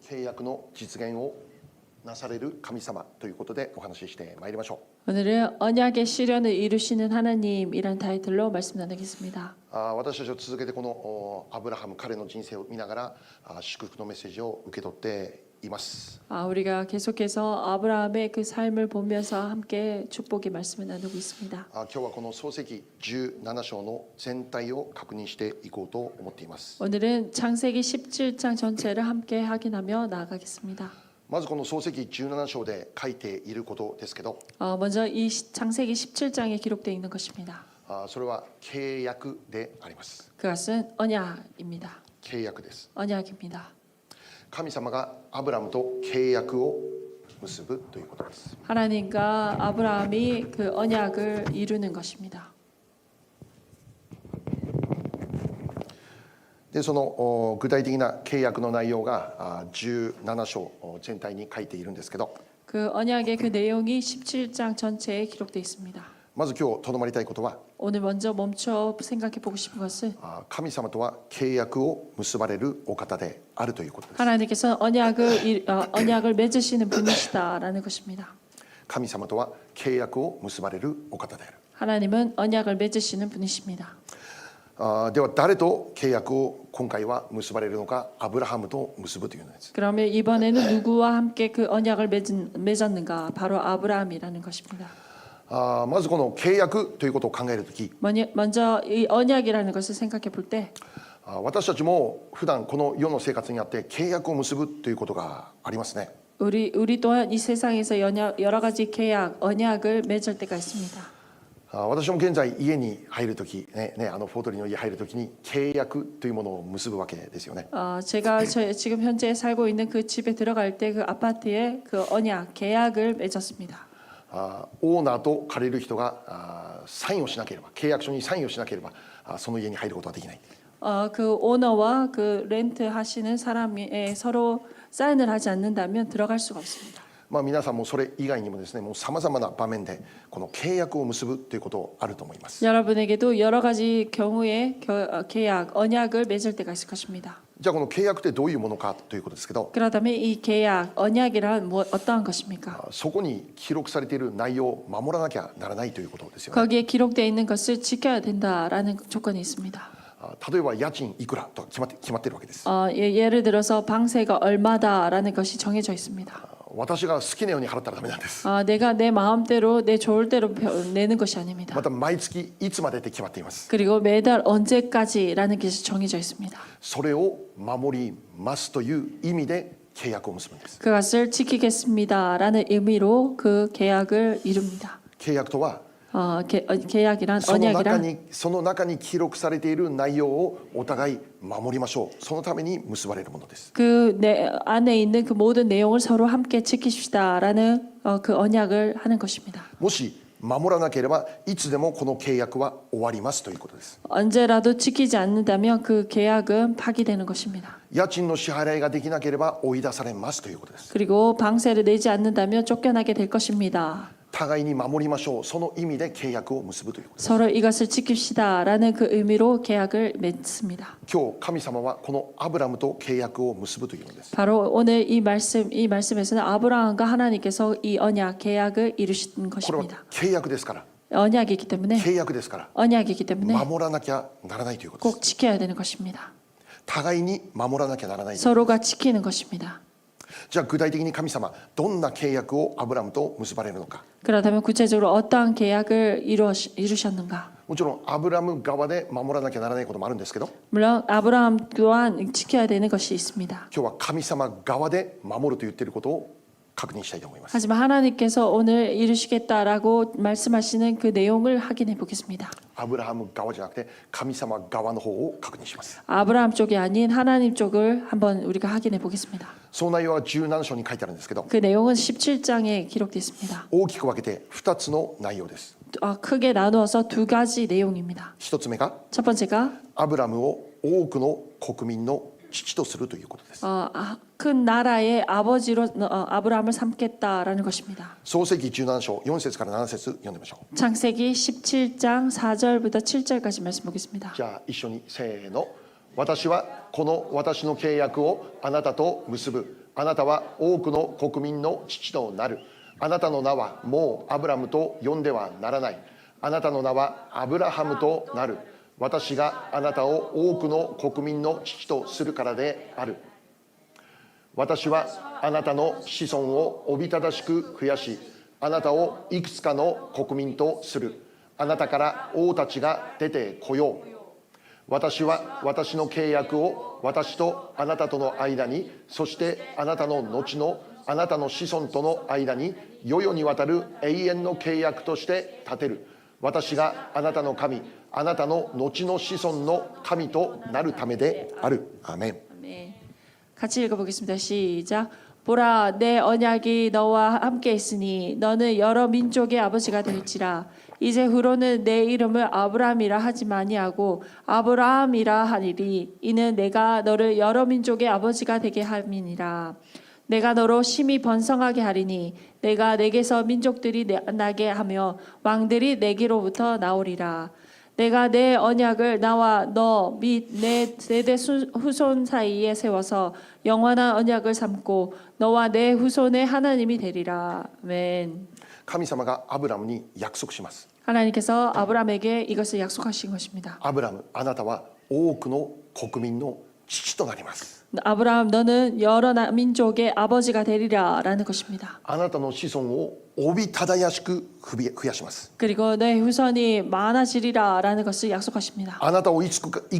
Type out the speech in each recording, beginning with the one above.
契約の実現をなされる神様ということでお話ししてまいりましょう。 오늘은 언약의 실현을 이루시는 하나님이란 타이틀로 말씀 나누겠습니다. 私たちは続けてこのアブラハム彼の人生を見ながら祝福のメッセージを受け取っています。 우리가 계속해서 아브라함의 그 삶을 보면서 함께 축복의 말씀을 나누고 있습니다. 今日はこの創世記17章の全体を確認していこうと思っています。 오늘은 창세기 17장 전체를 함께 확인하며 나아가겠습니다. まずこの創世記17章で書いていることですけど、 먼저 이 창세기 17장에 기록되어 있는 것입니다. それは契約であります。 그것은 언약입니다. 契約です。 언약입니다. 神様がアブラムと契約を結ぶということです。 하나님과 아브라함이 그 언약을 이루는 것입니다. でその具体的な契約の内容が17章全体に書いているんですけど、 그 언약의 그 내용이 17장 전체에 기록되어 있습니다. まず今日とどまりたいことは 오늘 먼저 멈춰 생각해 보고 싶은 것은 神様とは契約を結ばれるお方であるということです。 하나님께서 언약을 맺으시는 분이시다라는 것입니다. 神様とは契約を結ばれるお方である。 하나님은 언약을 맺으시는 분이십니다. では誰と契約を今回は結ばれるのか、アブラハムと結ぶというのです。 그러면 이번에는 누구와 함께 그 언약을 맺었는가? 바로 아브라함이라는 것입니다. まずこの契約ということを考えるとき、 먼저 이 언약이라는 것을 생각해 볼 때 私たちも普段この世の生活にあって契約を結ぶということがありますね。 우리 또한 이 세상에서 여러 가지 계약, 언약을 맺을 때가 있습니다. 私も現在家に入るとき、フォートリーの家入るときに契約というものを結ぶわけですよね。 제가 지금 현재 살고 있는 그 집에 들어갈 때 그 아파트에 그 언약, 계약을 맺었습니다. オーナーと借りる人がサインをしなければ、契約書にサインをしなければその家に入ることはできない。 그 오너와 그 렌트 하시는 사람이 서로 사인을 하지 않는다면 들어갈 수가 없습니다. 皆さんもそれ以外にもですね、もうさまざまな場面でこの契約を結ぶということあると思います。 여러분에게도 여러 가지 경우에 계약, 언약을 맺을 때가 있을 것입니다. じゃあこの契約ってどういうものかということですけど、 그렇다면 이 계약, 언약이란 어떠한 것입니까? そこに記録されている内容を守らなきゃならないということですよね。 거기에 기록되어 있는 것을 지켜야 된다라는 조건이 있습니다. 例えば家賃いくらとか決まっているわけです。 예를 들어서 방세가 얼마다라는 것이 정해져 있습니다. 私が好きなように払ったらダメなんです。 내가 내 마음대로 내 좋을 대로 내는 것이 아닙니다. また毎月いつまでって決まっています。 그리고 매달 언제까지라는 것이 정해져 있습니다. それを守りますという意味で契約を結ぶんです。 그것을 지키겠습니다라는 의미로 그 계약을 이룹니다. 契約とは 계약이란 언약이란 その中に記録されている内容をお互い守りましょう。そのために結ばれるものです。 그 안에 있는 그 모든 내용을 서로 함께 지키십시다라는 그 언약을 하는 것입니다. もし守らなければいつでもこの契約は終わりますということです。 언제라도 지키지 않는다면 그 계약은 파기되는 것입니다. 家賃の支払いができなければ追い出されますということです。 그리고 방세를 내지 않는다면 쫓겨나게 될 것입니다. 互いに守りましょう。その意味で契約を結ぶということです。 서로 이것을 지킵시다라는 그 의미로 계약을 맺습니다. 今日神様はこのアブラムと契約を結ぶというのです。 바로 오늘 이 말씀에서는 아브라함과 하나님께서 이 언약 계약을 이루신 これは 것입니다. 契約ですから。 언약이기 때문에 契約ですから。 언약이기 때문에 守らなきゃならないということです。 꼭 지켜야 되는 것입니다. 互いに守らなきゃならない。 서로가 지키는 것입니다. じゃあ具体的に神様どんな契約をアブラムと結ばれるのか。 그렇다면 구체적으로 어떠한 계약을 이루셨는가? もちろんアブラム側で守らなきゃならないこともあるんですけど、 물론 아브라함 또한 지켜야 되는 것이 있습니다. 今日は神様側で守ると言っていることを確認したいと思います。 하지만 하나님께서 오늘 이루시겠다라고 말씀하시는 그 내용을 확인해 보겠습니다. アブラハム側じゃなくて神様側の方を確認します。 아브라함 쪽이 아닌 하나님 쪽을 한번 우리가 확인해 보겠습니다. その内容は17章に書いてあるんですけど、 그 내용은 17장에 기록되어 있습니다. 大きく分けて2つの内容です。 크게 나누어서 두 가지 내용입니다. 1つ目が 첫 번째가 アブラムを多くの国民の父とするということです。 큰 나라의 아버지로 아브라함을 삼겠다라는 것입니다. 創世記17章4節から7節読んでみましょう。 창세기 17장 4절부터 7절까지 말씀 보겠습니다. じゃあ一緒にせーの。私はこの私の契約をあなたと結ぶ。あなたは多くの国民の父となる。あなたの名はもうアブラムと呼んではならない。あなたの名はアブラハムとなる。私があなたを多くの国民の父とするからである。私はあなたの子孫をおびただしく増やし、あなたをいくつかの国民とする。あなたから王たちが出てこよう。私は私の契約を私とあなたとの間に、そしてあなたの後のあなたの子孫との間に、世々にわたる永遠の契約として立てる。私があなたの神、あなたの後の子孫の神となるためである。アーメン。 네. 같이 읽어보겠습니다. 시작. 보라, 내 언약이 너와 함께 있으니 너는 여러 민족의 아버지가 될지라. 이제 후로는 내 이름을 아브라함이라 하지 아니하고 아브라함이라 하리니 이는 내가 너를 여러 민족의 아버지가 되게 함이니라. 내가 너로 심히 번성하게 하리니 내가 내게서 민족들이 나게 하며 왕들이 내게로부터 나오리라. 내가 내 언약을 나와 너 및 내 세대 후손 사이에 세워서 영원한 언약을 삼고 너와 내 후손의 하나님이 되리라. 아멘. 神様がアブラムに約束します。 하나님께서 아브라함에게 이것을 약속하신 것입니다. アブラム、あなたは多くの国民の父となります。 아브라함, 너는 여러 민족의 아버지가 되리라라는 것입니다. あなたの子孫をおびただやしく増やします。 그리고 내 후손이 많아지리라라는 것을 약속하십니다. あなたをい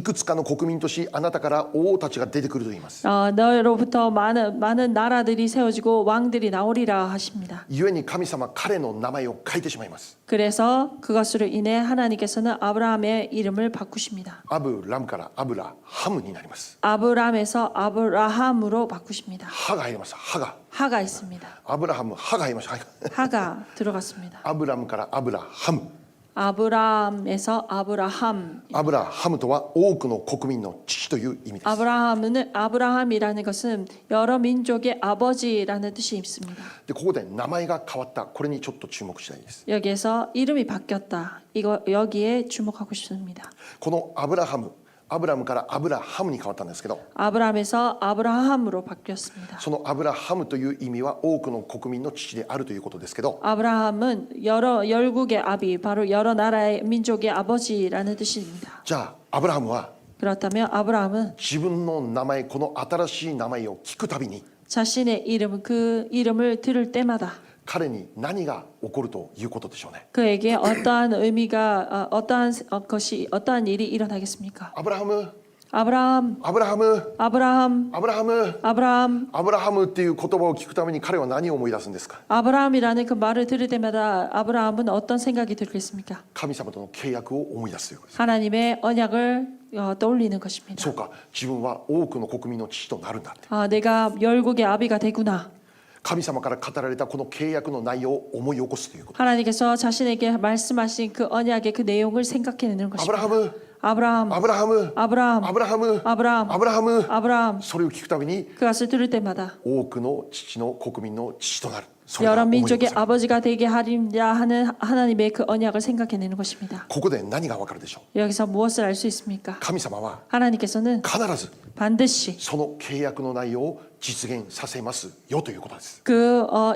くつかの国民とし、あなたから王たちが出てくると言います。 너로부터 많은 나라들이 세워지고 왕들이 나오리라 하십니다. 故に神様、彼の名前を変えてしまいます。 그래서 그것으로 인해 하나님께서는 아브라함의 이름을 바꾸십니다. アブラムからアブラハムになります。 아브람에서 아브라함으로 바꾸십니다. 歯が入ります。歯が。 하가 있습니다. アブラハム、歯が入りました。はい 하가 들어갔습니다. アブラムからアブラハム。 아브람에서 아브라함. アブラハムとは多くの国民の父という意味です。 아브라함이라는 것은 여러 민족의 아버지라는 뜻이 있습니다. でここで名前が変わった、これにちょっと注目したいです。 여기에서 이름이 바뀌었다. 여기에 주목하고 싶습니다. このアブラムからアブラハムに変わったんですけど、 아브람에서 아브라함으로 바뀌었습니다. そのアブラハムという意味は多くの国民の父であるということですけど、 아브라함은 열국의 아비, 바로 여러 나라의 민족의 아버지라는 뜻입니다. じゃあアブラハムは 그렇다면 아브라함은 自分の名前、この新しい名前を聞くたびに 자신의 이름, 그 이름을 들을 때마다 彼に何が起こるということでしょうね。 그에게 어떠한 의미가 어떠한 일이 일어나겠습니까? アブラハム、 아브라함, アブラハム、 아브라함, アブラハム、 아브라함, アブラハムっていう言葉を聞くために彼は何を思い出すんですか。 아브라함이라는 그 말을 들을 때마다 아브라함은 어떤 생각이 들겠습니까? 神様との契約を思い出すということです。 하나님의 언약을 떠올리는 것입니다. そうか、自分は多くの国民の父となるんだって。 내가 열국의 아비가 되구나. 神様から語られたこの契約の内容を思い起こすということ。 하나님께서 자신에게 말씀하신 그 언약의 그 내용을 생각해내는 アブ 것입니다. ラハム、 아브라함, アブラハム、 아브라함, アブラハム、 아브라함, アブラハム、 아브라함. それを聞くたびに 그것을 들을 때마다 多くの父の国民の父となる。それが 여러 思い起こ 민족의 される。 아버지가 되게 하리라 하는 하나님의 그 언약을 생각해내는 것입니다. ここで何がわかるでしょう。 여기서 무엇을 알 수 있습니까? 神様は 하나님께서는 必ず 반드시 その契約の内容を実現させますよということです。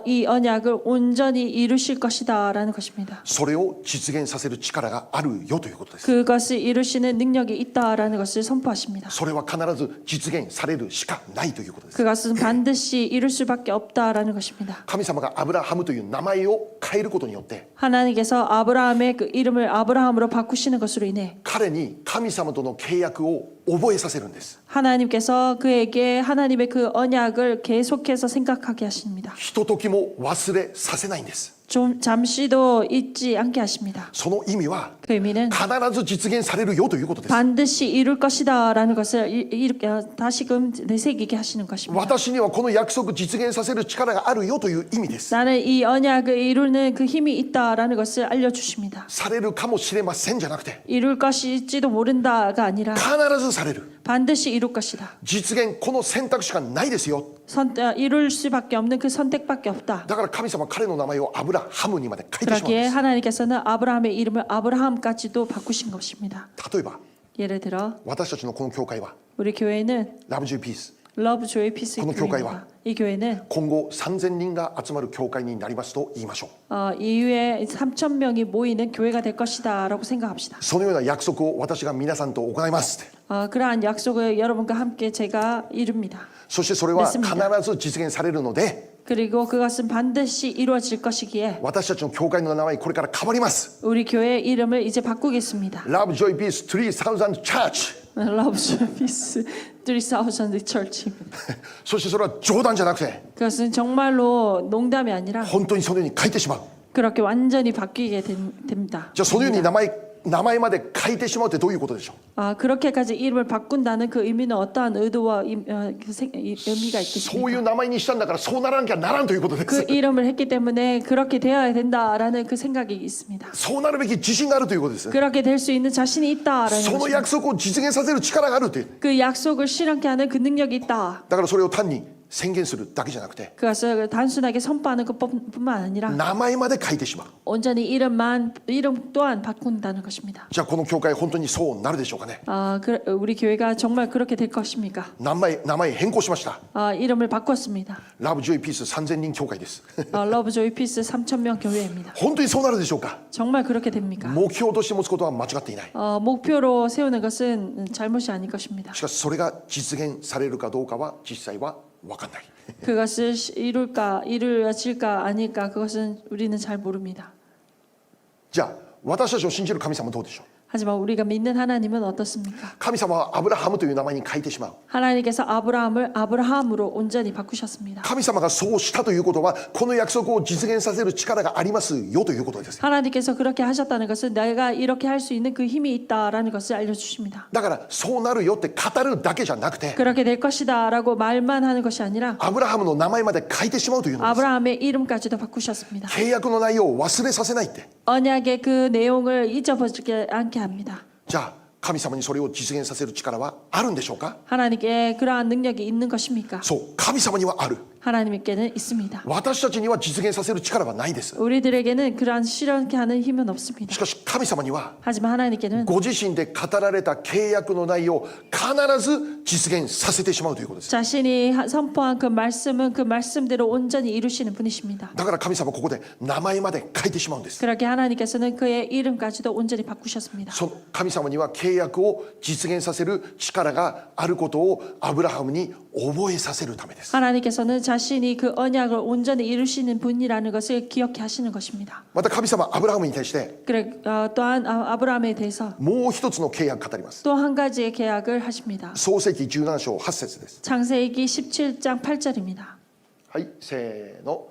이 언약을 온전히 이루실 것이다라는 것입니다. それを実現させる力があるよということです。 그것을 이루시는 능력이 있다라는 것을 선포하십니다. それは必ず実現されるしかないということです。 그것은 반드시 이룰 수밖에 없다라는 것입니다. 神様がアブラハムという名前を変えることによって 하나님께서 아브라함의 그 이름을 아브라함으로 바꾸시는 것으로 인해 彼に神様との契約を覚えさせるんです。 하나님께서 그에게 하나님의 그 언약을 계속해서 생각하게 하십니다. ひとときも忘れさせないんです。 좀 잠시도 잊지 않게 하십니다. その意味は 그 의미는 必ず実現されるよということです。 반드시 이룰 것이다라는 것을 다시금 되새기게 하시는 것입니다. 私にはこの約束実現させる力があるよという意味です。 나는 이 언약을 이루는 그 힘이 있다라는 것을 알려주십니다. されるかもしれませんじゃなくて 이룰 것일지도 모른다가 아니라 必ずされる。 반드시 이룰 것이다. 実現、この選択しかないですよ。 이룰 수밖에 없는 그 선택밖에 없다. だから神様は彼の名前をアブラハムにまで変えてしまうん 그러기에 です。 하나님께서는 아브라함의 이름을 아브라함까지도 바꾸신 것입니다. 例えば 예를 들어 私たちのこの教会は 우리 교회는 ラブジュイピース 러브 조이 피스この教会は 교회입니다. 이 교회는 今後3000人が集まる教会になりますと言いましょう。 이후에 3천 명이 모이는 교회가 될 것이다라고 생각합시다. そのような約束を私が皆さんと行いますって。 그러한 약속을 여러분과 함께 제가 이룹니다. そしてそれは必 맞습니다. ず実現されるので 그리고 그것은 반드시 이루어질 것이기에 私たちの教会の名前これから変わります。 우리 교회의 이름을 이제 바꾸겠습니다. Love Joy Peace 3000 Church 러브 조이 피스 3000 철치입니다. そしてそれは冗談じゃなくて 그것은 정말로 농담이 아니라 本当にそのように書いてしまう。 그렇게 완전히 바뀌게 됩니다. じゃあそのように名前まで書いてしまうってどういうことでしょう。 그렇게까지 이름을 바꾼다는 그 의미는 어떠한 의도와 의미가 そうい 있겠습니까? う名前にしたんだからそうならなきゃならんということで 그 す。 이름을 했기 때문에 그렇게 되어야 된다라는 그 생각이 있습니다. そうなるべき自信があるということです。 그렇게 될 수 있는 자신이 있다라는 その 것입니다. 約束を実現させる力があるって。 그 약속을 실현케 하는 그 능력이 있다. だからそれを単に宣言するだけじゃなくて 그것을 단순하게 선포하는 것뿐만 아니라 名前まで書いてしまう。 온전히 이름 또한 바꾼다는 것입니다. じゃあこの教会本当にそうなるでしょうかね。 우리 교회가 정말 그렇게 될 것입니까? 名前変更しました。 이름을 바꿨습니다. ラブジョイピース3000人教会です。 러브 조이 피스 3,000명 교회입니다. 本当にそうなるでしょうか。 정말 그렇게 됩니까? 目標として持つことは間違っていない。 목표로 세우는 것은 잘못이 아닐 것입니다. しかしそれが実現されるかどうかは実際は分かんない。 그것을 이루어질까 아닐까 그것은 우리는 잘 모릅니다. じゃあ私たちを信じる神様はどうでしょう。 하지만 우리가 믿는 하나님은 어떻습니까? 神様はアブラハムという名前に変えてしまう。 하나님께서 아브라함을 아브라함으로 온전히 바꾸셨습니다. 神様がそうしたということはこの約束を実現させる力がありますよということです。 하나님께서 그렇게 하셨다는 것은 내가 이렇게 할 수 있는 그 힘이 있다라는 것을 알려주십니다. だからそうなるよって語るだけじゃなくて 그렇게 될 것이다라고 말만 하는 것이 아니라 アブラハムの名前まで書いてしまうというのです。 아브라함의 이름까지도 바꾸셨습니다. 契約の内容を忘れさせないって。 언약의 그 내용을 잊어버리지 않게 합니다. じゃあ神様にそれを実現させる力はあるんでしょうか。 하나님께 그러한 능력이 있는 것입니까? そう神様にはある。 하나님께는 있습니다. 私たちには実現させる力はないです。 우리들에게는 그러한 실현케 하는 힘은 없습니다. しかし神様には 하지만 하나님께는 ご自身で語られた契約の内容を必ず実現させてしまうということです。 자신이 선포한 그 말씀은 그 말씀대로 온전히 이루시는 분이십니다. だから神様はここで名前まで書いてしまうんです。 그렇게 하나님께서는 그의 이름까지도 온전히 바꾸셨습니다. その神様には契約を実現させる力があることをアブラハムに覚えさせるためです。 하나님께서는 자신이 그 언약을 온전히 이루시는 분이라는 것을 기억해 하시는 것입니다. また神様アブラハムに対して 그래, 또한 아브라함에 대해서 もう一つの契約を語ります。 또 한 가지의 계약을 하십니다. 創世記17章8節です。 창세기 17장 8절입니다. はい、せーの。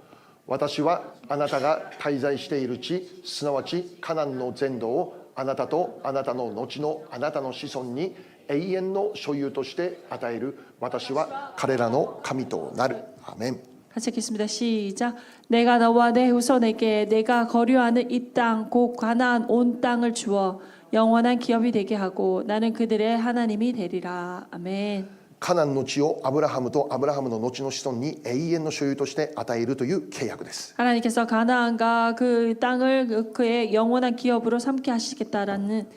私はあなたが滞在している地、すなわちカナンの全土をあなたとあなたの後のあなたの子孫に永遠の所有として与える。私は彼らの神となる。アメン。 같이 읽겠습니다. 시작. 내가 너와 내 후손에게 내가 거류하는 이 땅 곧 가나안 온 땅을 주어 영원한 기업이 되게 하고 나는 그들의 하나님이 되리라. 아멘. カナンの地をアブラハムとアブラハムの後の子孫に永遠の所有として与えるという契約です。 하나님께서 가나안과 그 땅을 그의 영원한 기업으로 삼게 하시겠다라는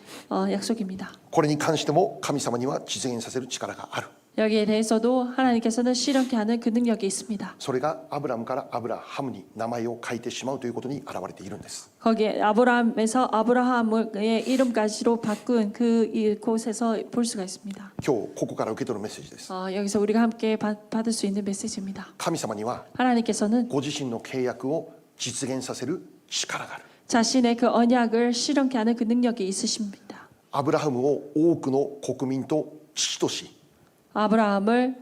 약속입니다. これに関しても神様には実現させる力がある。 여기에 대해서도 하나님께서는 실현케 하는 그 능력이 있습니다. それがアブラムからアブラハムに名前を書いてしまうということに現れているんです。 거기에 아브라함에서 아브라함의 이름까지로 바꾼 그 이곳에서 볼 수가 있습니다. 今日ここから受け取るメッセージです。 여기서 우리가 함께 받을 수 있는 메시지입니다. 神様には 하나님께서는 ご自身の契約を実現させる力がある。 자신의 그 언약을 실현케 하는 그 능력이 있으십니다. アブラハムを多くの国民と父とし、 아브라함을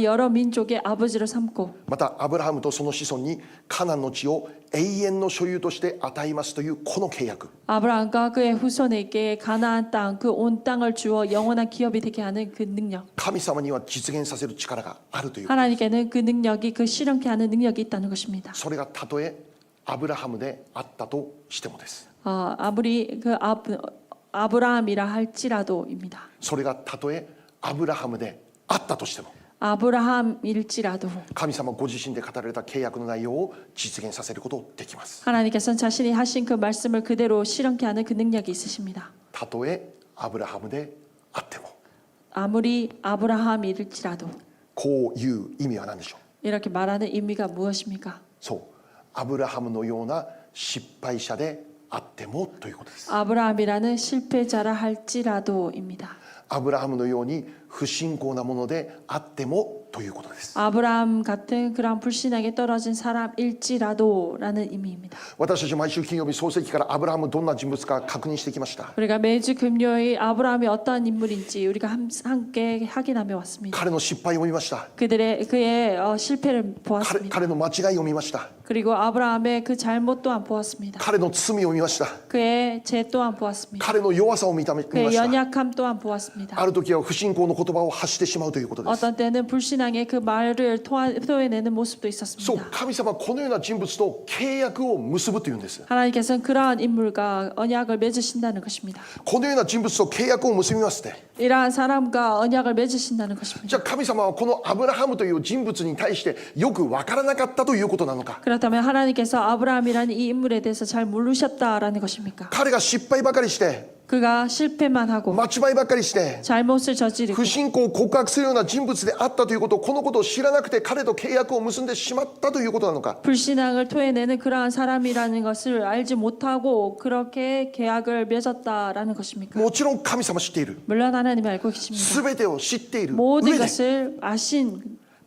여러 민족의 아버지로 삼고 またアブラハムとその子孫にカナンの地を永遠の所有として与えますというこの契約。 아브라함과 그의 후손에게 가나안 땅 그 온 땅을 주어 영원한 기업이 되게 하는 그 능력. 神様には実現させる力があるという。 하나님께는 그 능력이 그 실현케 하는 능력이 있다는 것입니다. それがたとえアブラハムであったとしてもです。 아무리 그 아브라함이라 할지라도입니다. それがたとえアブラハムであったとしても 아브라함일지라도 神様ご自身で語られた契約の内容を実現させることができます。 하나님께서는 자신이 하신 그 말씀을 그대로 실현케 하는 그 능력이 있으십니다. たとえアブラハムであっても 아무리 아브라함일지라도 こういう意味は何でしょう。 이렇게 말하는 의미가 무엇입니까? そう、アブラハムのような失敗者であってもということです。 아브라함이라는 실패자라 할지라도입니다. アブラハムのように不信仰なものであってもということです。 아브라함 같은 그런 불신하게 떨어진 사람일지라도라는 의미입니다. 私たち毎週金曜日創世記からアブラハムどんな人物か確認してきました。 우리가 매주 금요일 아브라함이 어떤 인물인지 우리가 함께 확인하며 왔습니다. 彼の失敗を見ました。 그의 실패를 보았습니다. 彼の間違いを見ました。 그리고 아브라함의 그 잘못 또한 보았습니다. 彼の罪を見ました。 그의 죄 또한 보았습니다. 彼の弱さを見ま 그의 した。 연약함 또한 보았습니다. ある時は不信仰の言葉を発してしまうということです。 어떤 때는 불신앙의 그 말을 토해내는 모습도 そう、 있었습니다. 神様はこのような人物と契約を結ぶというんです。 하나님께서는 그러한 인물과 언약을 맺으신다는 것입니다. このような人物と契約を結びますって。 이러한 사람과 언약을 맺으신다는 것입니다. じゃあ神様はこのアブラハムという人物に対してよく分からなかったということなのか。 그렇다면 하나님께서 아브라함이라는 이 인물에 대해서 잘 모르셨다라는 것입니까? 彼が失敗ばかりして 그가 실패만 하고 間違いばかりして 잘못을 저지르고 不信仰を告白するような人物であったということこのことを知らなくて彼と契約を結んでしまったということなのか。 불신앙을 토해내는 그러한 사람이라는 것을 알지 못하고 그렇게 계약을 맺었다라는 것입니까? もちろん神様知っている。 물론 하나님이 알고 계십니다. 全てを知っている 모든 上で 것을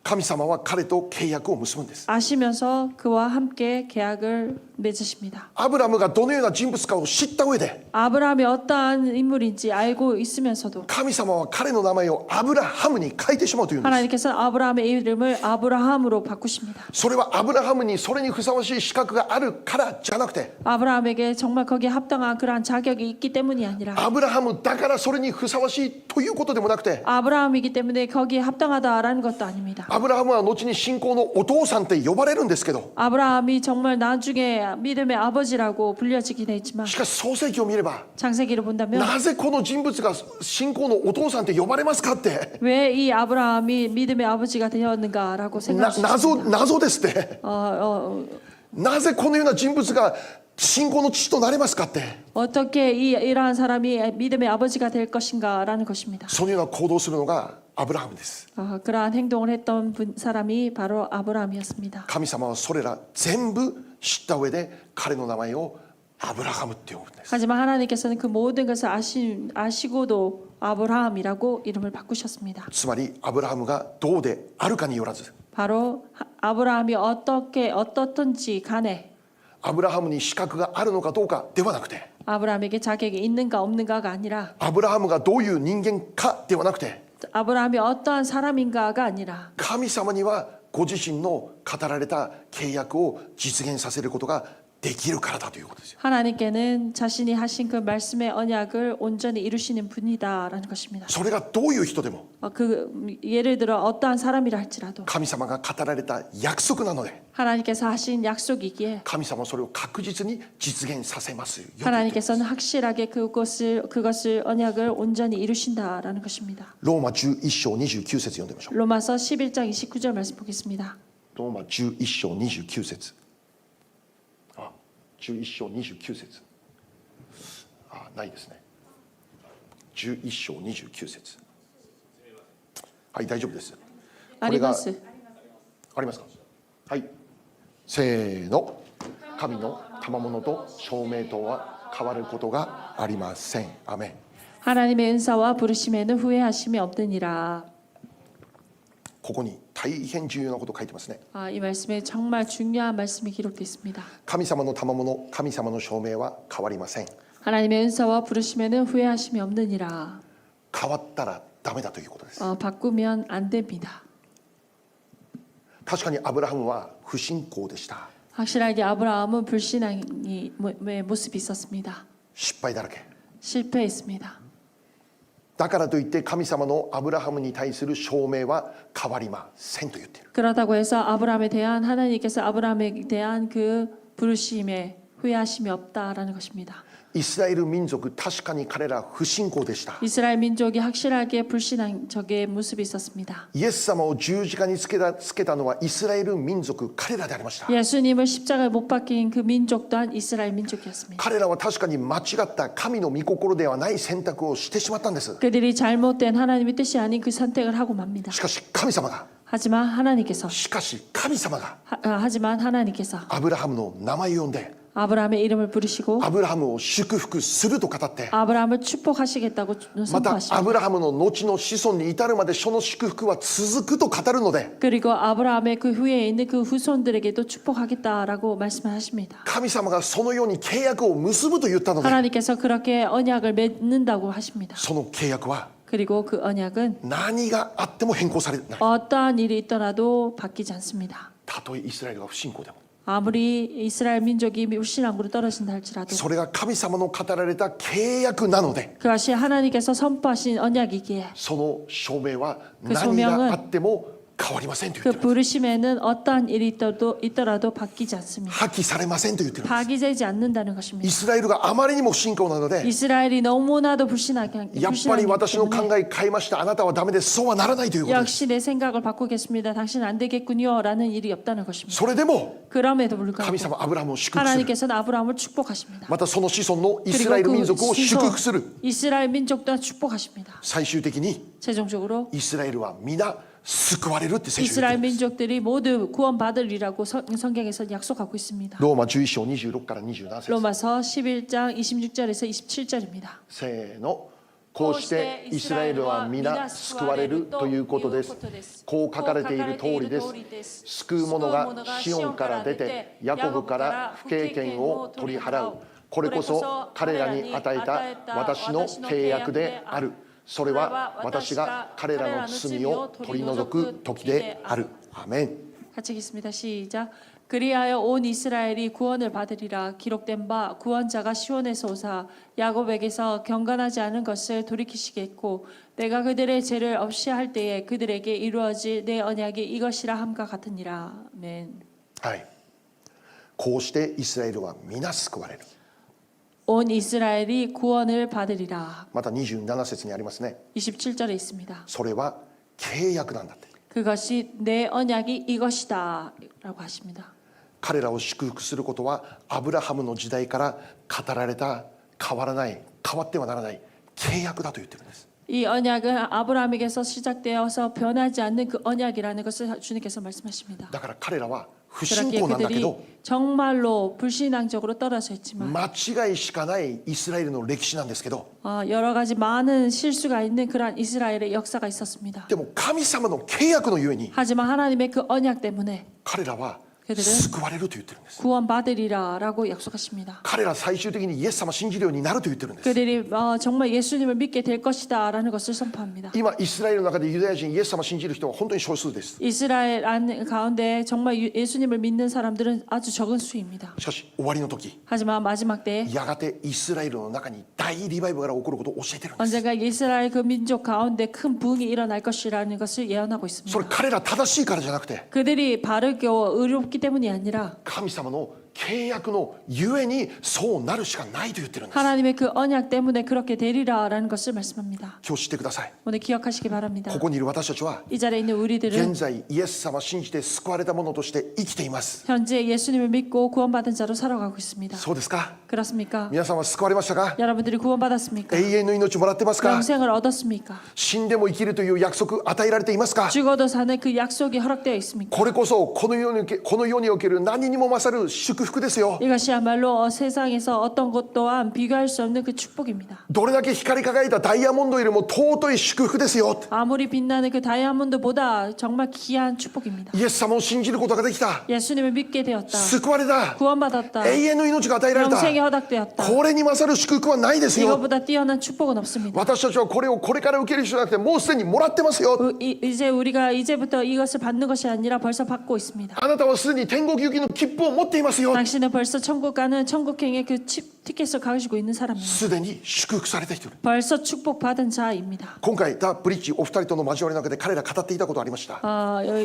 神様は彼と契約を結ぶんです。 아시면서 그와 함께 계약을 맺으십니다. アブラムがどのような人物かを知った上で 아브라함이 어떠한 인물인지 알고 있으면서도 神様は彼の名前をアブラハムに変えてしまうというんです。 하나님께서 아브라함의 이름을 아브라함으로 바꾸십니다. それはアブラハムにそれにふさわしい資格があるからじゃなくて 아브라함에게 정말 거기에 합당한 그러한 자격이 있기 때문이 아니라 アブラハムだからそれにふさわしいということでもなくて 아브라함이기 때문에 거기에 합당하다라는 것도 아닙니다. アブラハムは後に信仰のお父さんって呼ばれるんですけど 아브라함이 정말 나중에 믿음의 아버지라고 불려지긴 했지만 しかし創世記を見れば 창세기를 본다면 なぜこの人物が信仰のお父さんって呼ばれますかって 왜 이 아브라함이 믿음의 아버지가 되었는가라고 생각할 수 있습니다. 謎ですって。なぜこのような人物が信仰の父となれますかって。 어떻게 이러한 사람이 믿음의 아버지가 될 것인가라는 것입니다. そのような行動をするのがアブラハムです。 그러한 행동을 했던 사람이 바로 아브라함이었습니다. 神様はそれら全部知った上で彼の名前をアブラハムって呼ぶんです。 하지만 하나님께서는 그 모든 것을 아시고도 아브라함이라고 이름을 바꾸셨습니다. つまりアブラハムがどうであるかによらず 바로 아브라함이 어떻든지 간에 アブラハムに資格があるのかどうかではなくて 아브라함에게 자격이 있는가 없는가가 아니라 アブラハムがどういう人間かではなくて 아브라함이 어떠한 사람인가가 아니라 神様にはご自身の語られた契約を実現させることができるからだということですよ。 하나님께는 자신이 하신 그 말씀의 언약을 온전히 이루시는 분이다라는 것입니다. それがどういう人でも 예를 들어 어떠한 사람이라 할지라도 神様が語られた約束なので 하나님께서 하신 약속이기에 神様はそれを確実に実現させますよと言っています。 하나님께서는 확실하게 그것을 언약을 온전히 이루신다라는 것입니다. ローマ11章29節読んでみましょう。 로마서 11장 29절 말씀 보겠습니다. ローマ11章29節11章29節ないですね。11章29節はい、大丈夫です。これが 아리마스 ありますか。はい、せーの。神の賜物と証明とは変わることがありません。アメン。 하나님의 은사와 부르심에는 후회하심이 없느니라. ここに大変重要なことを書いてますね。 이 말씀에 정말 중요한 말씀이 기록되어 있습니다. 神様の賜物、神様の証明は変わりません。 하나님의 은사와 부르심에는 후회하심이 없느니라. 変わったらダメだということです。 바꾸면 안 됩니다. 確かにアブラハムは不信仰でした。 확실하게 아브라함은 불신앙의 모습이 있었습니다. 失敗だらけ。 실패했습니다. だからといって神様のアブラハムに対する証明は変わりませんと言っている。 그렇다고 해서 하나님께서 아브라함에 대한 그 부르심에 후회하심이 없다라는 것입니다. イスラエル民族、確かに彼ら不信仰でした。 이스라엘 민족이 확실하게 불신앙적의 모습이 있었습니다. イエス様を十字架につけたのはイスラエル民族、彼らでありました。 예수님을 십자가에 못 박힌 그 민족 또한 이스라엘 민족이었습니다. 彼らは確かに間違った神の御心ではない選択をしてしまったんです。 그들이 잘못된 하나님의 뜻이 아닌 그 선택을 하고 맙니다. しかし神様が 하지만 하나님께서 ハブラハムの名前を呼んで 아브라함의 이름을 부르시고 アブラハムを祝福すると語って、 아브라함을 축복하시겠다고 また 선포하시고 アブラハムの後の子孫に至るまでその祝福は続くと語るので、 그리고 아브라함의 그 후에 있는 그 후손들에게도 축복하겠다라고 말씀하십니다. 神様がそのように契約を結ぶと言ったので、 하나님께서 그렇게 언약을 맺는다고 하십니다. その契約は 그리고 그 언약은 何があっても変更されない。 어떠한 일이 있더라도 바뀌지 않습니다. たとえイスラエルが不信仰でも、 아무리 이스라엘 민족이 불신앙으로 떨어진다 할지라도 それが神様の語られた契約なので、 그것이 하나님께서 선포하신 언약이기에 その証明は 그 何 소명은 があっても変わりませんと言 그 ってるんです。 부르심에는 어떠한 일이 있더라도 바뀌지 않습니다. 破棄されませんと言ってるんです。 파기되지 않는다는 イ 것입니다. スラエルがあまりにも不信仰なので、 이스라엘이 너무나도 불신하기 やっぱり私の考 때문에 え変えました、あなたはダメです、そうはならないということです。 역시 내 생각을 바꾸겠습니다. 당신 안 되겠군요. 라는 일이 없다는 것입니다. それでも 그럼에도 불구하고 神様アブラハムを祝福する。 하나님께서는 아브라함을 축복하십니다. またその子孫のイス 그리고 ラエル民 그 族を祝福する。 이스라엘 민족 또한 축복하십니다. 最終的に 최종적으로 イスラエルは皆救われるって聖書に言って 이스라엘 るんです。 민족들이 모두 구원받으리라고 성경에서 약속하고 있습니다. ローマ11章26から27節。 로마서 11장 26절에서 27절입니다. せーの。こうしてイスラエルは皆救われるということです。こう書かれている通りです。救う者がシオンから出てヤコブから不経験を取り払う。これこそ彼らに与えた私の契約である。それは私が彼らの罪を取り除く時である。アーメン。 같이 읽겠습니다. 시작. 그리하여 온 이스라엘이 구원을 받으리라. 기록된 바 구원자가 시온에서 오사 야곱에게서 경건하지 않은 것을 돌이키시겠고 내가 그들의 죄를 없이 할 때에 그들에게 이루어질 내 언약이 이것이라 함과 같으니라. 아멘. はい。こうしてイスラエルは皆救われる。 온 이스라엘이 구원을 받으리라. また27節にありますね。 27절에 있습니다. それは契約なんだって。 그것이 내 언약이 이것이다 라고 하십니다. 彼らを祝福することはアブラハムの時代から語られた変わらない変わってはならない契約だと言ってるんです。 이 언약은 아브라함에게서 시작되어서 변하지 않는 그 언약이라는 것을 주님께서 말씀하십니다. だから彼らは不信 그렇게 仰なんだけ 그들이 ど 정말로 불신앙적으로 떨어져 있지만 間違いしかないイスラエルの歴史なんですけど、 여러 가지 많은 실수가 있는 그러한 이스라엘의 역사가 있었습니다. でも神様の契約のゆえに 하지만 하나님의 그 언약 때문에 彼らは 그들은 救われると言ってるんです。 구원받으리라라고 약속하십니다. 彼ら最終的にイエス様を信じるようになると言ってるんです。 그들이 정말 예수님을 믿게 될 것이다라는 것을 선포합니다. 今イスラエルの中でユダヤ人イエス様を信じる人は本当に少数です。 이스라엘 가운데 정말 예수님을 믿는 사람들은 아주 적은 수입니다. しかし終わりの時 하지만 마지막 때에 やがてイスラエルの中に大リバイバルが起こることを教えてるんです。 언젠가 이스라엘 그 민족 가운데 큰 부흥이 일어날 것이라는 것을 예언하고 そ 있습니다. れ彼ら正しいからじゃなくて 그들이 바르고 의롭기 때문이 아니라 神様の契約のゆえにそうなるしかないと言ってるんです。 하나님의 그 언약 때문에 그렇게 되리라라는 것을 말씀합니다. 今日知ってください。 오늘 기억하시기 바랍니다. ここにいる私たちは 이 자리에 있는 現 우리들은 在イエス様を信じて救われた者として生きています。 현재 예수님을 믿고 구원받은 자로 살아가고 있습니다. そうですか。 그렇습니까? 皆さんは救われましたか。 여러분들이 구원받았습니까? 永遠の命もらってますか。 영생을 얻었습니까? 死んでも生きるという約束与えられていますか。 죽어도 사는 그 약속이 허락되어 있습니까? これこそこの世における何にも勝る祝福ですよ。 이것이야말로 세상에서 어떤 것 또한 비교할 수 없는 그 축복입니다. どれだけ光り輝いたダイヤモンドよりも尊い祝福ですよ。 아무리 빛나는 그 다이아몬드보다 정말 귀한 축복입니다. イエス様を信じることができた。 예수님을 믿게 되었다. 救われた。 구원받았다. 永遠の命が与えられた。 영생이 허락되었다. これに勝る祝福はないですよ。 이거보다 뛰어난 축복은 없습니다. 私たちはこれをこれから受ける人じゃなくてもうすでにもらってますよ。 이제 우리가 이제부터 이것을 받는 것이 아니라 벌써 받고 있습니다. あなたはすでに天国行きの切符を持っていますよ。 당신은 벌써 천국 가는 천국행의 그 티켓을 가지고 있는 사람입니다. すでに祝福された人。 벌써 축복받은 자입니다. 今回ダ・ブリッジお二人との交わりの中で彼ら語っていたことありました。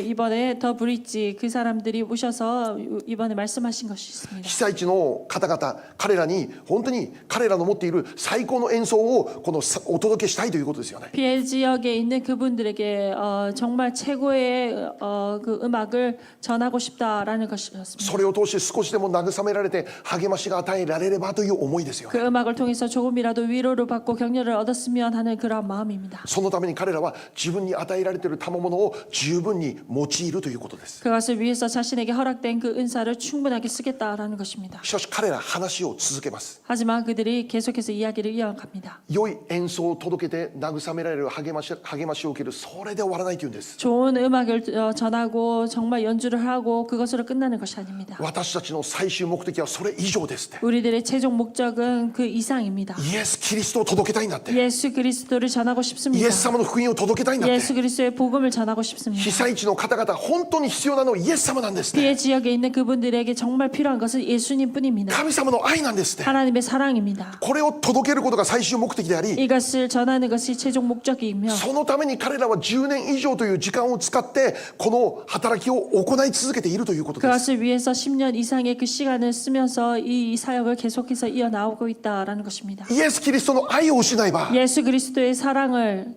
이번에 더 브릿지 그 사람들이 오셔서 이번에 말씀하신 것이 있습니다. 被災地の方々、彼らに本当に彼らの持っている最高の演奏をこのお届けしたいということですよね。 피해 지역에 있는 그분들에게 정말 최고의 그 음악을 전하고 싶다라는 것이었습니다. それを通して少しでも慰められて励ましが与えられればという思いですよね。 그 음악을 통해서 조금이라도 위로를 받고 격려를 얻었으면 하는 그런 마음입니다. そのために彼らは自分に与えられている賜物を十分に用いるということです。 그것을 위해서 자신에게 허락된 그 은사를 충분하게 쓰겠다라는 것입니다. しかし彼ら話を続けます。 하지만 그들이 계속해서 이야기를 이어갑니다. 良い演奏を届けて慰められる励ましを受ける、それで終わらないというんです。 좋은 음악을 전하고 정말 연주를 하고 그것으로 끝나는 것이 아닙니다. 私たちの最終目的はそれ以上ですって。 우리들의 최종 목적은 그 이상입니다. イエス・キリストを届けたいんだって。 예수 그리스도를 전하고 イ 싶습니다. エス様の福音を届けたいんだって。 예수 그리스도의 복음을 전하고 싶습니다. 被災地の方々本当に必要なのはイエス様なんですね。 피해 지역에 있는 그분들에게 정말 필요한 것은 예수님뿐입니다. 神様の愛なんですね。 하나님의 사랑입니다. これを届けることが最終目的であり、 이것을 전하는 것이 최종 목적이며 そのために彼らは10年以上という時間を使ってこの働きを行い続けているということです。 그것을 위해서 10년 이상의 그 시간을 쓰면서 이 사역을 계속해서 이어나오고 있다라는 것입니다. イエス・キリストの愛を失えば、 예수 그리스도의 사랑을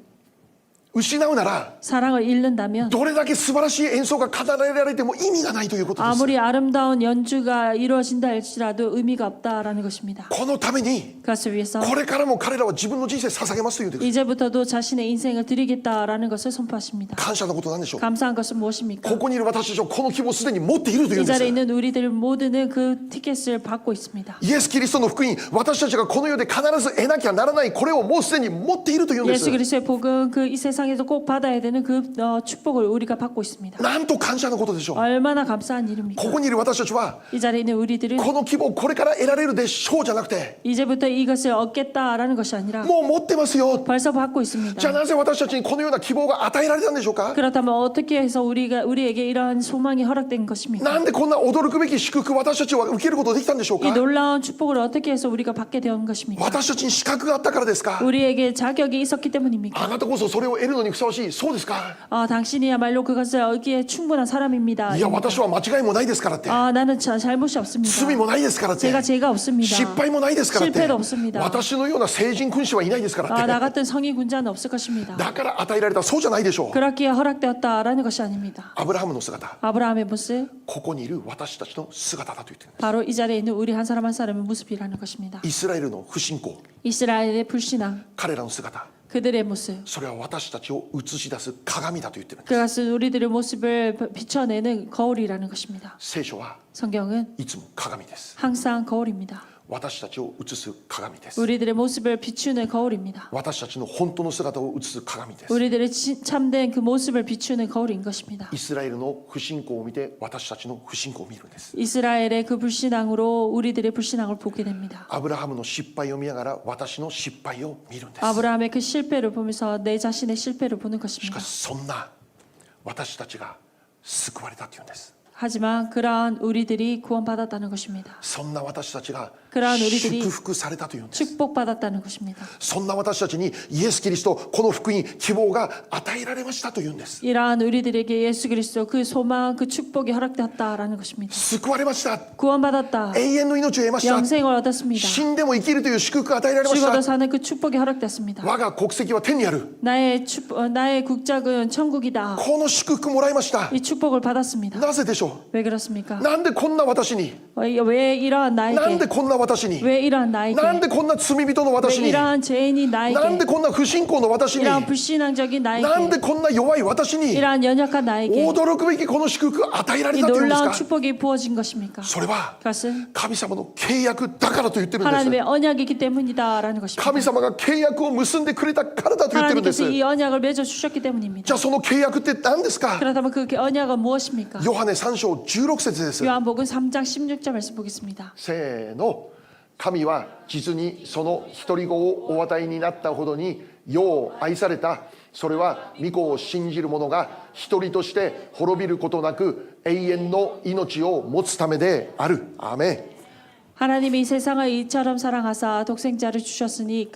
失うなら 사랑을 잃는다면 どれだけ素晴らしい演奏が奏でられても意味がないということです。 아무리 아름다운 연주가 이루어진다 할지라도 의미가 없다라는 것입니다. このために 그것을 위해서 これからも彼らは自分の人生捧げますということです。 이제부터도 자신의 인생을 드리겠다라는 것을 선포하십니다. 感謝のことなんでしょう。 감사한 것은 무엇입니까? ここにいる私たちはこの希望をすでに持っているというん 이 です。 자리에 있는 우리들 모두는 그 티켓을 받고 있습니다. イエス・キリストの福音、私たちがこの世で必ず得なきゃならない、これをもうすでに持っているというんです。 예수 그리스도의 복음 그 이 세상에서 꼭 받아야 되는 그 축복을 우리가 받고 있습니다. なんと感謝のことでしょう。 얼마나 감사한 일입니까? ここにいる私たちは 이 자리에 있는 우리들은 この希望をこれから得られるでしょうじゃなくて、 이제부터 이것을 얻겠다라는 것이 아니라 もう持ってますよ。 벌써 받고 있습니다. じゃあなぜ私たちにこのような希望が与えられたんでしょうか。 그렇다면 어떻게 해서 우리에게 이러한 소망이 허락된 것입니까? なんでこんな驚くべき祝福を私たちは受けることができたんでしょう 이 か。 놀라운 축복을 어떻게 해서 우리가 받게 된 것입니까? 私たちに資格があったからですか。 우리에게 자격이 있었기 때문입니까? あなたこそそれを得るのにふさわしい、そうですか。 당신이야말로 그것을 얻기에 충분한 사람입니다. いや私は間違いもないですからって、 나는 잘못이 없습니다. 罪もないですからって、 죄가 없습니다. 失敗もないですからって、 실패도 없습니다. 私のような聖人君子はいないですからって、 나 같은 성인 군자는 없을 것입니다. だから与えられた、そうじゃないでしょう。 그렇기에 허락되었다라는 것이 아닙니다. アブラハムの姿、 아브라함의 모습, ここにいる私たちの姿だと言っているんです。 바로 이 자리에 있는 우리 한 사람 한 사람의 모습이라는 것입니다. イスラエルの不信仰、 이스라엘의 불신앙, 彼らの姿、 그들의 모습, それは私たちを映し出す鏡だと言っているんです。 그것은 우리들의 모습을 비춰내는 거울이라는 것입니다. 聖書は 성경은 いつも鏡です。 항상 거울입니다. 私たちを映す鏡です。 우리들의 모습을 비추는 거울입니다. 私たちの本当の姿を映す鏡です。 우리들의 참된 그 모습을 비추는 거울인 것입니다. イスラエルの不信仰を見て私たちの不信仰を見るんです。 이스라엘의 그 불신앙으로 우리들의 불신앙을 보게 됩니다. アブラハムの失敗を見ながら私の失敗を見るんです。 아브라함의 그 실패를 보면서 내 자신의 실패를 보는 し 것입니다. かしそんな私たちが救われたというんです。 하지만 그러한 우리들이 구원받았다는 것입니다. そんな私たちが 그러한 우리들이 祝福されたというんです。 축복받았다는 것입니다. そんな私たちにイエス・キリスト、この福音、希望が与えられましたというんです。 이러한 우리들에게 예수 그리스도 그 소망 그 축복이 허락되었다라는 것입니다. 救われました。 구원받았다. 永遠の命を得ました。 영생을 얻었습니다. 死んでも生きるという祝福が与えられまし 죽어도 た。 사는 그 축복이 허락됐습니다. 我が国籍は天にある。 나의 국적은 천국이다. この祝福もらいました。 이 축복을 받았습니다. なぜでしょ 왜 그렇습니까? う。なんでこんな私に、 왜 이러한 なん 나에게? でこんな私に、 왜 이러한 나에게? なんでこんな罪人の 왜 私に、 이러한 죄인이 なん 나에게? でこんな不信仰の私に、 이러한 불신앙적인 なん 나에게? でこんな弱い私に、 이러한 연약한 나에게? 驚くべきこの祝福が与えられ 이 たというんです 놀라운 か。 축복이 부어진 것입니까? それは 그것은 神様の契約だからと言ってるんです。 하나님의 언약이기 때문이다라는 것입니다. 神様が契約を結んでくれたからだと言ってるんです。 하나님께서 이 언약을 맺어 주셨기 じ 때문입니다. ゃあその契約って何ですか。 그렇다면 그 언약은 무엇입니까? ヨハネ3章16節です。 요한복음 3장 16절 말씀 보겠습니다. せーの。神は実にその一人子をお与えになったほどによう愛された。それは御子を信じる者が一人として滅びることなく永遠の命を持つためである。アーメン。 하나님이 세상을 이처럼 사랑하사 독생자를 주셨으니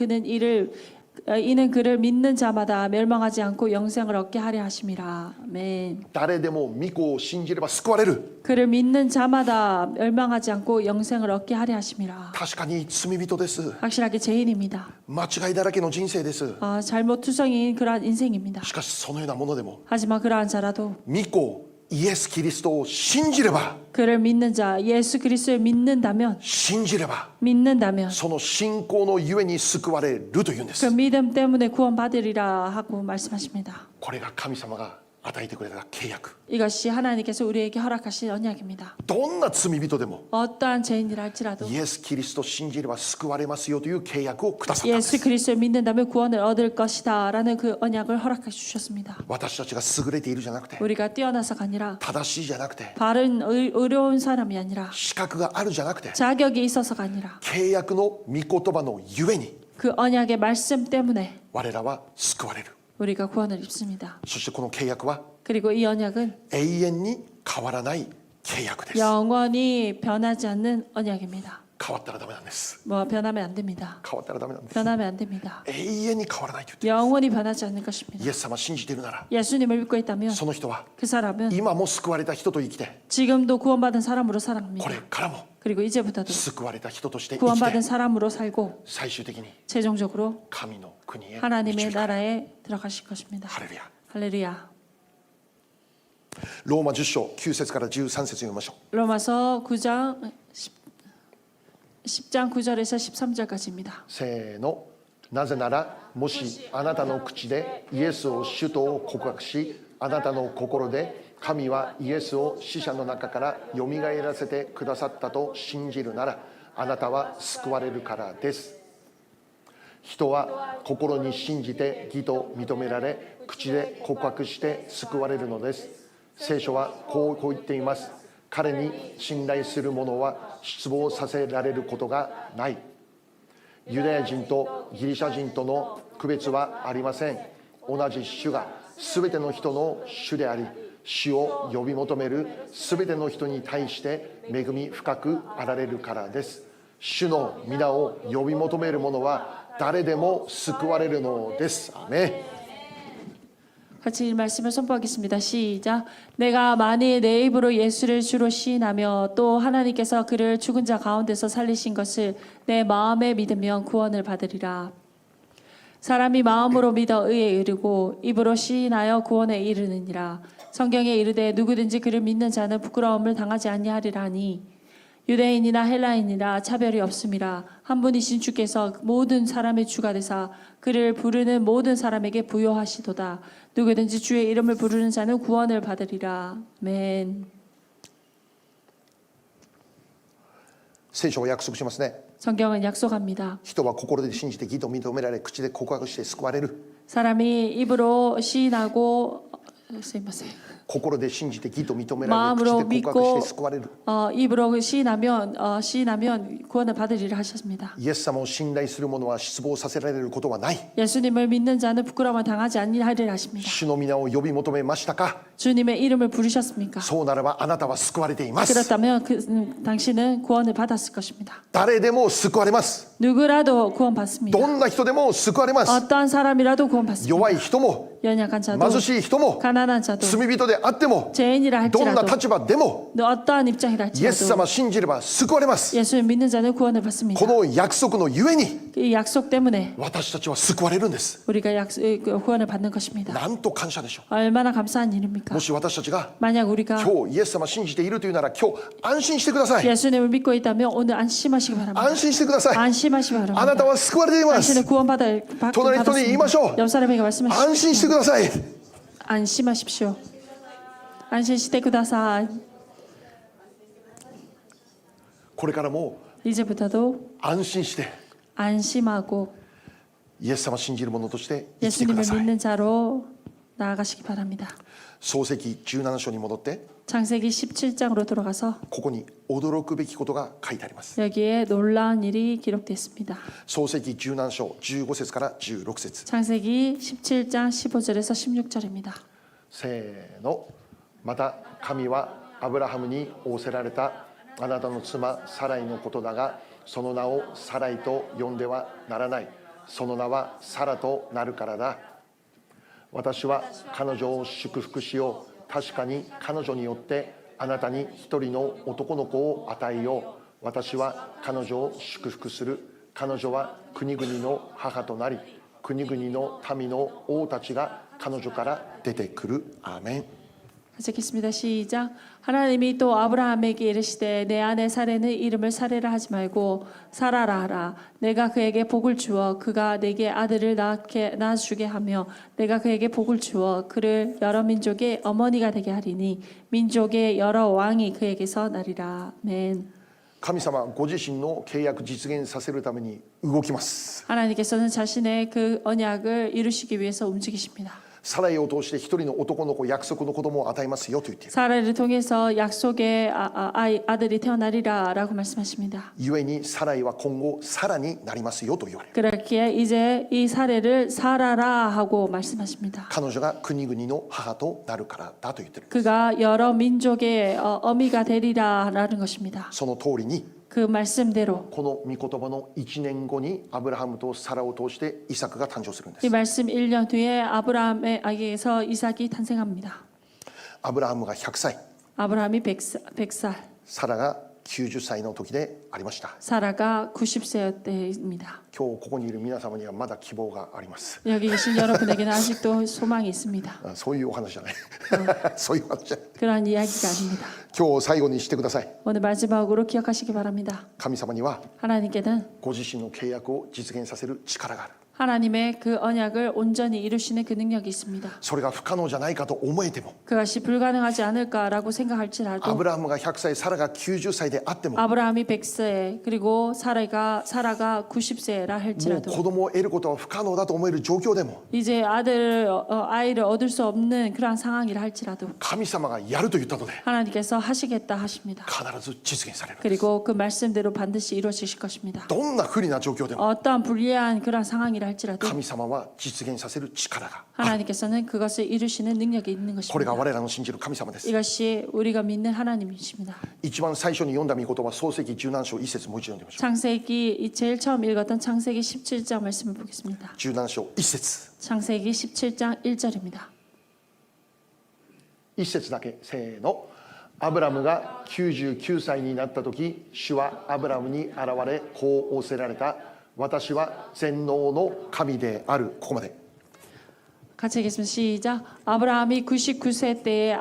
이는 그를 믿는 자마다 멸망하지 않고 영생을 얻게 하려 하심이라. 아멘. 誰でも御子を信じれば救われる。 그를 믿는 자마다 멸망하지 않고 영생을 얻게 하려 하심이라. 確かに罪人です。 확실하게 죄인입니다. 間違いだらけの人生です。 잘못투성인 그러한 인생입니다. しかしそのようなものでも 하지만 그러한 자라도 御子イエス・キリストを信じれば 그를 믿는 자 예수 그리스도를 믿는다면 信じれば 믿는다면 その信仰のゆえに救われるというんで 그 す。 믿음 때문에 구원받으리라 하고 말씀하십니다. これが神様が与えてくれた契約。 이것이 하나님께서 우리에게 허락하신 언약입니다. どんな罪人でも 어떠한 죄인이라 할지라도 イエス・キリストを信じれば救われますよという契約をくださったんで 예수 す。 그리스도를 믿는다면 구원을 얻을 것이다 라는 그 언약을 허락해 주셨습니다. 私たちが優れているじゃなくて 우리가 뛰어나서가 아니라 正しいじゃなくて 바른 의로운 사람이 아니라 資格があるじゃなくて 자격이 있어서가 아니라 契約の御言葉のゆえに 그 언약의 말씀 때문에 我らは救われる。 우리가 구원을 입습니다. そしてこの契約は 그리고 이 언약은 永遠に変わらない契約です。 영원히 변하지 않는 언약입니다. 変わったらダメなんです。 변하면 안 됩니다. 変わったらダメなんです。 변하면 안 됩니다. 永遠に変わらないと言って 영원히 변하지 않는 것입니다. イエス様を信じているなら 예수님을 믿고 있다면 その人は 그 사람은 今も救われた人と生きて 지금도 구원받은 사람으로 こ 살아갑니다. れからも 그리고 이제부터도 救われた人として生き 구원받은 て 사람으로 살고 最終的に 최종적으로 神の国へ導 하나님의 かれる。 나라에 들어가실 것입니다. ハレルヤ。 할렐루야. ローマ10章9節から13節読みましょう。 로마서 9장 10장 9절에서 13절까지입니다. せーの。なぜならもしあなたの口でイエスを主と告白しあなたの心で神はイエスを死者の中からよみがえらせてくださったと信じるならあなたは救われるからです。人は心に信じて義と認められ口で告白して救われるのです。聖書はこう言っています。彼に信頼する者は失望させられることがない。ユダヤ人とギリシャ人との区別はありません。同じ主がすべての人の主であり、主を呼び求めるすべての人に対して恵み深くあられるからです。主の皆を呼び求める者は誰でも救われるのです。アメン。 같이 이 말씀을 선포하겠습니다. 시작. 내가 만일 내 입으로 예수를 주로 시인하며 또 하나님께서 그를 죽은 자 가운데서 살리신 것을 내 마음에 믿으면 구원을 받으리라. 사람이 마음으로 믿어 의에 이르고 입으로 시인하여 구원에 이르느니라. 성경에 이르되 누구든지 그를 믿는 자는 부끄러움을 당하지 아니하리라 하니 유대인이나 헬라인이나 차별이 없음이라. 한 분이신 주께서 모든 사람의 주가 되사 그를 부르는 모든 사람에게 부요하시도다. 누구든지 주의 이름을 부르는 자는 구원을 받으리라. 아멘. 聖書は約束しますね。 성경은 약속합니다. 人は心で信じて義と認められ口で告白して救われる。 사람이 입으로 시인하고 すいません. 心で信じて義と認められ口 마음으로 で告白して 믿고 救われる。 입으로 시인하면 구원을 받으리라 하셨습니다. イエス様を信頼する者は失望させられることはない。 예수님을 믿는 자는 부끄러움을 당하지 아니하리라 하십니다. 主の皆を呼び求めましたか。 주님의 이름을 부르셨습니까? そうならばあなたは救われています。 그렇다면 당신은 구원을 받았을 것입니다. 誰でも救われます。 누구라도 구원받습니다. どんな人でも救われます。 어떠한 사람이라도 구원받습니다. 弱い人も 연약한 자도 貧しい人も 가난한 자도 罪人であっても 죄인이라 どんな 할지라도 立場でも 어떠한 입장이라 イエス 할지라도 様信じれば救われます。 예수를 믿는 자는 구원을 받습니다. この約束のゆえに 이 약속 때문에 私たちは救われるんです。 우리가 구원을 받는 것입니다. なんと感謝でしょ 얼마나 감사한 일입니까? う。もし私たちが 만약 우리가 今日イエス様信じているというなら今日安心してください。 예수님을 믿고 있다면 오늘 안심하시기 바랍니다. 安心してください。 안심하시기 あなた 바랍니다. は救われています。 당신은 구원받았습니다. 隣の人に言いましょう。 옆 사람에게 安 말씀하십시오. 心してください。 안심하십시오. 안심시대 구다사. これからも 이제부터도 安心して 안심하고 イエス様信じる者として生きてく 예수님을 ださい。 믿는 자로 나아가시기 바랍니다. 創世記17章に戻って 창세기 17장으로 돌아가서 ここに驚くべきことが書いてあります。 여기에 놀라운 일이 기록됐습니다. 創世記17章15節から16節 창세기 17장 15절에서 16절입니다. せーの。また神はアブラハムに仰せられたあなたの妻サライのことだが、その名をサライと呼んではならない。その名はサラとなるからだ。私は彼女を祝福しよう。確かに彼女によってあなたに一人の男の子を与えよう。私は彼女を祝福する。彼女は国々の母となり、国々の民の王たちが彼女から出てくる。アーメン。 같이 읽겠습니다. 시작. 하나님이 또 아브라함에게 이르시되 내 아내 사레는 이름을 사레라 하지 말고 사라라 하라. 내가 그에게 복을 주어 그가 내게 아들을 낳아주게 하며 내가 그에게 복을 주어 그를 여러 민족의 어머니가 되게 하리니 민족의 여러 왕이 그에게서 나리라. 아멘. 神様ご自身の契約実現させるために動きます。 하나님께서는 자신의 그 언약을 이루시기 위해서 움직이십니다. サライを通して一人の男の子、約束の子供を与えますよと言っている。 사라를 통해서 약속의 아들이 태어나리라라고 말씀하십니다. 故にサライは今後さらになりますよと言われる。 그렇기에 이제 이 사례를 사라라 하고 말씀하십니다. 彼女が国々の母となるからだと言ってる。 그가 여러 민족의 어미가 되리라라는 것입니다. その通りに 그 말씀대로 この御言葉の1年後にアブラハムとサラを通してイサクが誕生するんで 이 す。 말씀 1년 뒤에 아브라함에게서 이삭이 탄생합니다. アブラハムが100歳、 아브라함이 100살, サラが90歳の時でありました。 사라가 90세 때입니다. 今日ここにいる皆様にはまだ希望があります。 여기 계신 여러분에게는 아직도 소망이 있습니다. そういうお話じゃない。そういう話じゃない。 그러한 이야기가 아닙니다. 今日最後にしてください。 오늘 마지막으로 기억하시기 바랍니다. 神様には 하나님께는 ご自身の契約を実現させる力がある。 하나님의 그 언약을 온전히 이루시는 그 능력이 있습니다. それが不可能じゃないかと思えても、 그것이 불가능하지 않을까라고 ア 생각할지라도 ブラハムが100歳、サラが90歳であっても、 아브라함이 100세 그리고 사라가 90세라 もう 할지라도 子供を得ることは不可能だと思える状況でも、 이제 아이를 얻을 수 없는 그러한 상황이라 할지라도 神様がやると言ったので 하나님께서 하시겠다 하십니다. 必ず実現される。 그리고 그 말씀대로 반드시 이루어지실 것입니다. どんな不利な状況でも 어떠한 불리한 그러한 상황이라 할지라도 神様は実現させる力が、 하나님께서는 그것을 이루시는 능력이 있는 これが 것입니다. 我らの信じる神様です。 이것이 우리가 믿는 하나님이십니다. 一番最初に読んだ御言葉、創世記17章1節もう一度読んでみましょ 창세기 제일 처음 읽었던 창세기 17장 말씀을 보겠습니다. う。17章1節 창세기 17장 1절입니다. 1節だけ、せーの。アブラムが99歳になった時、主はアブラムに現れこう仰せられた。私は全能の神である。ここまで。 같이 읽겠습니다. 시작. 아브라함이 99세 때에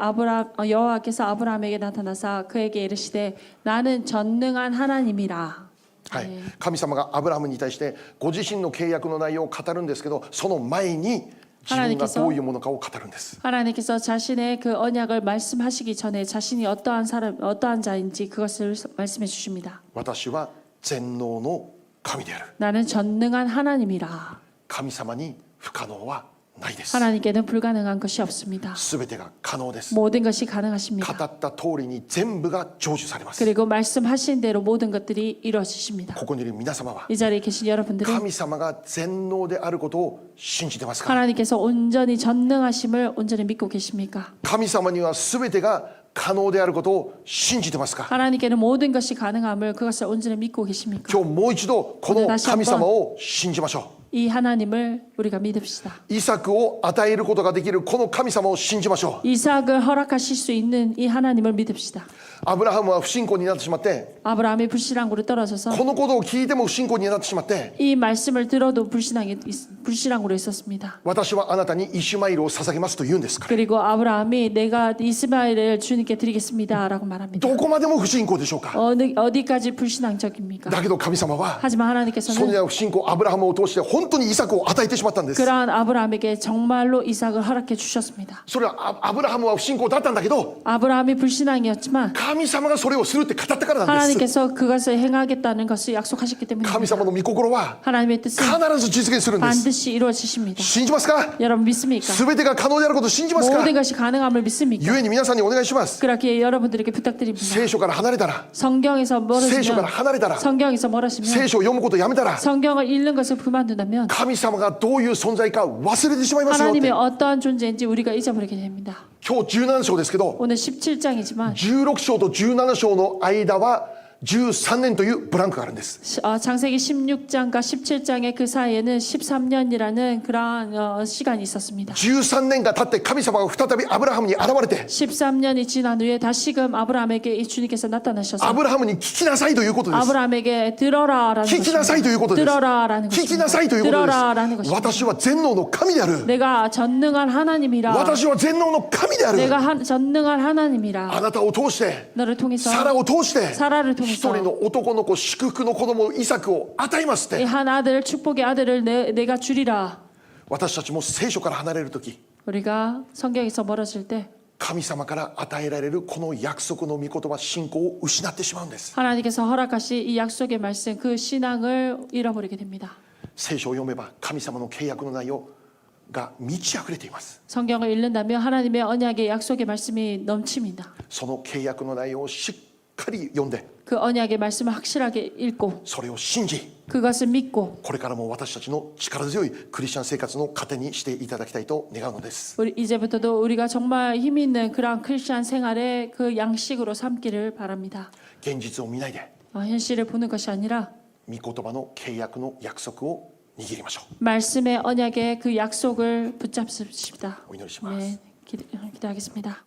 여호와께서 아브라함에게 나타나사 그에게 이르시되 나는 전능한 하나님이라. はい、神様がアブラハムに対してご自身の契約の内容を語るんですけど、その前に自分がどういうものかを語るんです。 하나님께서 자신의 그 언약을 말씀하시기 전에 자신이 어떠한 자인지 그것을 말씀해 주십니다. 私は全能の神である。 나는 전능한 하나님이라. 神様に不可能はないです。 하나님께는 불가능한 것이 없습니다. すべてが可能です。 모든 것이 語 가능하십니다. った通りに全部が成就されます。 그리고 말씀하신 대로 모든 것들이 이루어지십니다. ここにいる皆様は 이 자리에 계신 여러분들은 神様が全能であることを信じてますか？ 하나님께서 온전히 전능하심을 온전히 믿고 계십니까? 神様にはすべてが可能であることを信じてますか？ 하나님께는 모든 것이 가능함을 그것을 온전히 믿고 계십니까? 今日もう一度この神様を信じましょう。 이 하나님을 우리가 믿읍시다. イサクを与えることができるこの神様を信じましょう。 이삭을 허락하실 수 있는 이 하나님을 믿읍시다. アブラハムは不信仰になってしまって、 아브라함이 불신앙으로 떨어져서 このことを聞いても不信仰になってしまって、 이 말씀을 들어도 불신앙으로 있었습니다. 私はあなたにイシュマイルを捧げますと言うんですから。 그리고 아브라함이 내가 이스마엘을 주님께 드리겠습니다라고 말합니다. どこまでも不信仰でしょうか？ 어디까지 불신앙적입니까? だけど神様は 하지만 その 하나님께서는 ような不信仰アブラハムを通して本本当にイサクを与えてしまったんです。 그러한 아브라함에게 정말로 이삭을 허락해 주셨습니다. それはアブラハムは不信仰だったんだけど 아브라함이 불신앙이었지만 神様がそれをするって語ったからなんです。 하나님께서 그것을 행하겠다는 것을 약속하셨기 神 때문입니다. 様の御心は 하나님의 뜻은 必ず実現するんです。 반드시 이루어지십니다. 信じますか？ 여러분 믿습니까? 全てが可能であることを信じますか？ 모든 것이 가능함을 믿습니까? 故に皆さんにお願いします。 그렇게 여러분들에게 부탁드립니다. 聖書から離れたら、 성경에서 聖書から 멀어지면 離れたら、 성경에서 聖 멀어지면 書を読むことをやめたら、 성경을 읽는 것을 그만둔다면 神様がどういう存在か忘れてしまいますよって。 하나님의 어떠한 존재인지 우리가 잊어버리게 됩니다. 今日17章ですけど、 오늘 17장이지만 16章と17章の間は13年というブランクがあるんです。 창세기 16장과 17장의 그 사이에는 13년이라는 그러한 시간이 있었습니다. 13年が経って神様が再びアブラハムに現れて、 13년이 지난 후에 다시금 아브라함에게 이 주님께서 ア 나타나셔서 ブラハムに聞きなさいということです。 아브라함에게 들어라라는 聞きなさいということです。 들어라라는 聞きなさいという 것입니다. ことです。 들어라라는 것입니다. 私は全能の神である。 내가 전능한 하나님이라. 私は全能の神である。 내가 전능한 하나님이라. あなたを通して、 너를 통해서 サラを通して、 사라를 一 통해서 人の男の子、祝福の子供イサクを与えますって。 이 한 아들 축복의 아들을 내가 주리라. 私たちも聖書から離れるとき、 우리가 성경에서 멀어질 때 神様から与えられるこの約束の御言葉、信仰を失ってしまうんです。 하나님께서 허락하신 이 약속의 말씀 그 신앙을 잃어버리게 됩니다. 聖書を読めば神様の契約の内容が満ち溢れています。 성경을 읽는다면 하나님의 언약의 약속의 말씀이 넘칩니다. その契約の内容をしっかり読んで、 그 언약의 말씀을 확실하게 읽고 それを信じ、 그것을 믿고 これからも私たちの力強いクリスチャン生活の糧にしていただきたいと願うのです。 우리 이제부터도 우리가 정말 힘 있는 그러한 크리스찬 생활의 그 양식으로 삼기를 바랍니다. 現実を見ないで、 현실을 보는 것이 아니라 御言葉の契約の約束を握りましょう。 말씀의 언약의 그 약속을 붙잡습시다. お祈りします。 네, 기도하겠습니다.